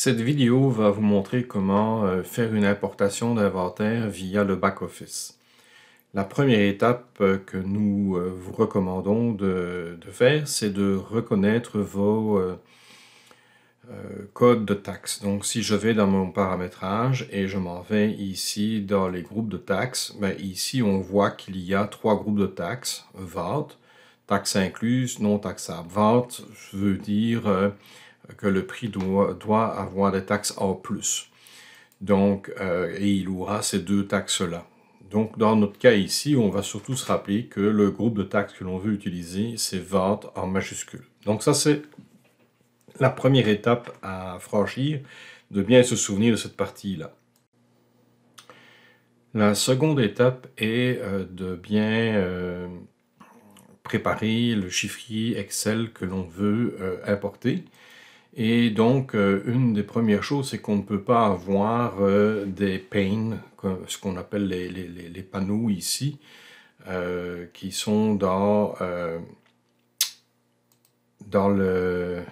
Cette vidéo va vous montrer comment faire une importation d'inventaire via le back-office. La première étape que nous vous recommandons de faire, c'est de reconnaître vos codes de taxes. Donc si je vais dans mon paramétrage et je m'en vais ici dans les groupes de taxes, ici on voit qu'il y a 3 groupes de taxes, VAT, taxes incluses, non taxables. VAT veut dire que le prix doit avoir des taxes en plus. Donc, et il aura ces 2 taxes-là. Donc, dans notre cas ici, on va surtout se rappeler que le groupe de taxes que l'on veut utiliser, c'est VAT en majuscule. Donc ça, c'est la première étape à franchir, de bien se souvenir de cette partie-là. La seconde étape est de bien préparer le chiffrier Excel que l'on veut importer. Et donc, une des premières choses, c'est qu'on ne peut pas avoir des panes, ce qu'on appelle les panneaux ici, qui sont dans le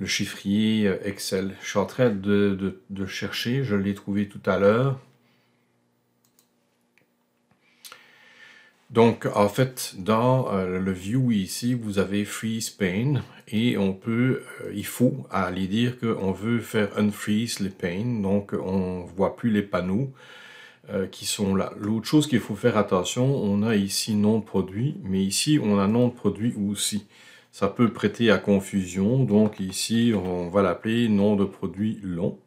chiffrier Excel. Je suis en train de chercher, je l'ai trouvé tout à l'heure. Donc, en fait, dans le View ici, vous avez Freeze Pane et on peut, il faut aller dire qu'on veut faire Unfreeze les panes, donc on ne voit plus les panneaux qui sont là. L'autre chose qu'il faut faire attention, on a ici nom de produit, mais ici on a nom de produit aussi. Ça peut prêter à confusion, donc ici on va l'appeler nom de produit long.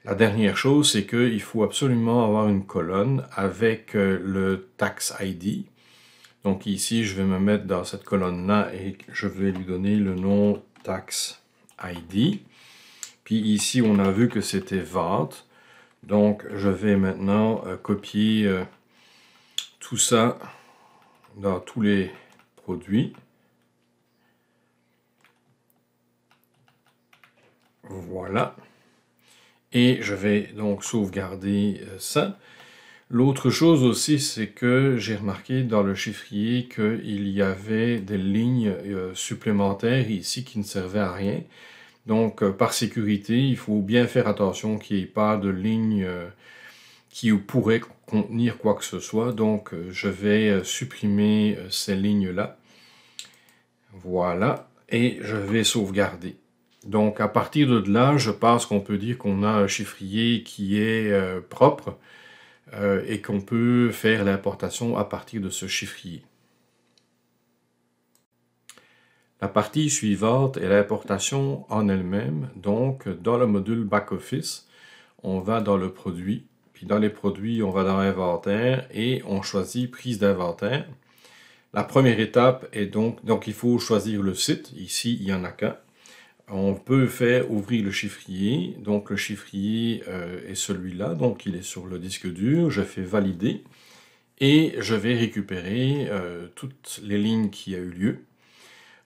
La dernière chose, c'est qu'il faut absolument avoir une colonne avec le Tax ID. Donc ici, je vais me mettre dans cette colonne-là et je vais lui donner le nom Tax ID. Puis ici, on a vu que c'était VAT. Donc, je vais maintenant copier tout ça dans tous les produits. Voilà. Et je vais donc sauvegarder ça. L'autre chose aussi, c'est que j'ai remarqué dans le chiffrier qu'il y avait des lignes supplémentaires ici qui ne servaient à rien. Donc, par sécurité, il faut bien faire attention qu'il n'y ait pas de lignes qui pourraient contenir quoi que ce soit. Donc, je vais supprimer ces lignes-là. Voilà. Et je vais sauvegarder. Donc, à partir de là, je pense qu'on peut dire qu'on a un chiffrier qui est propre et qu'on peut faire l'importation à partir de ce chiffrier. La partie suivante est l'importation en elle-même. Donc, dans le module Back-Office, on va dans le produit, puis dans les produits, on va dans l'inventaire et on choisit prise d'inventaire. La première étape est donc il faut choisir le site. Ici, il n'y en a qu'un. On peut faire ouvrir le chiffrier. Donc, le chiffrier est celui-là. Donc, il est sur le disque dur. Je fais valider et je vais récupérer toutes les lignes qui a eu lieu.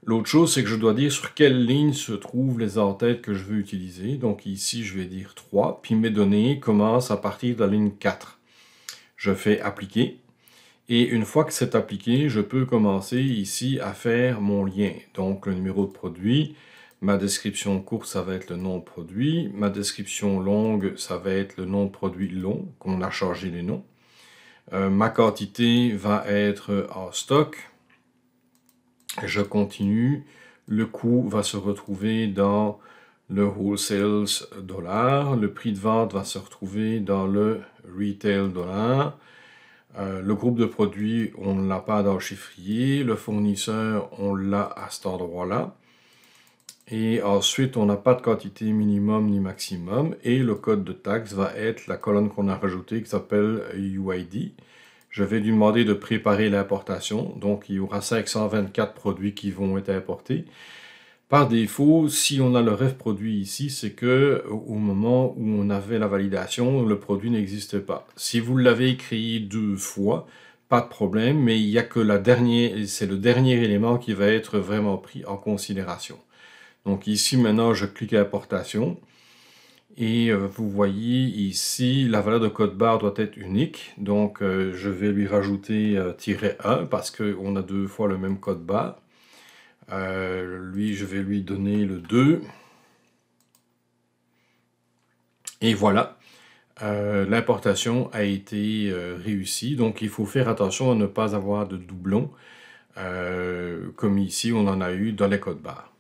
L'autre chose, c'est que je dois dire sur quelle ligne se trouvent les en-têtes que je veux utiliser. Donc ici, je vais dire 3, puis mes données commencent à partir de la ligne 4. Je fais appliquer. Et une fois que c'est appliqué, je peux commencer ici à faire mon lien. Donc le numéro de produit, ma description courte, ça va être le nom de produit. Ma description longue, ça va être le nom de produit long, qu'on a changé les noms. Ma quantité va être en stock. Je continue, le coût va se retrouver dans le wholesale dollar, le prix de vente va se retrouver dans le retail dollar, le groupe de produits, on ne l'a pas dans le chiffrier, le fournisseur, on l'a à cet endroit-là, et ensuite on n'a pas de quantité minimum ni maximum, et le code de taxe va être la colonne qu'on a rajoutée qui s'appelle UID. Je vais lui demander de préparer l'importation. Donc, il y aura 524 produits qui vont être importés. Par défaut, si on a le ref produit ici, c'est que au moment où on avait la validation, le produit n'existait pas. Si vous l'avez créé 2 fois, pas de problème, mais il n'y a que c'est le dernier élément qui va être vraiment pris en considération. Donc ici, maintenant, je clique à importation. Et vous voyez ici, la valeur de code barre doit être unique. Donc, je vais lui rajouter -1 parce qu'on a 2 fois le même code barre. Lui, je vais lui donner le 2. Et voilà, l'importation a été réussie. Donc, il faut faire attention à ne pas avoir de doublons, comme ici on en a eu dans les codes barres.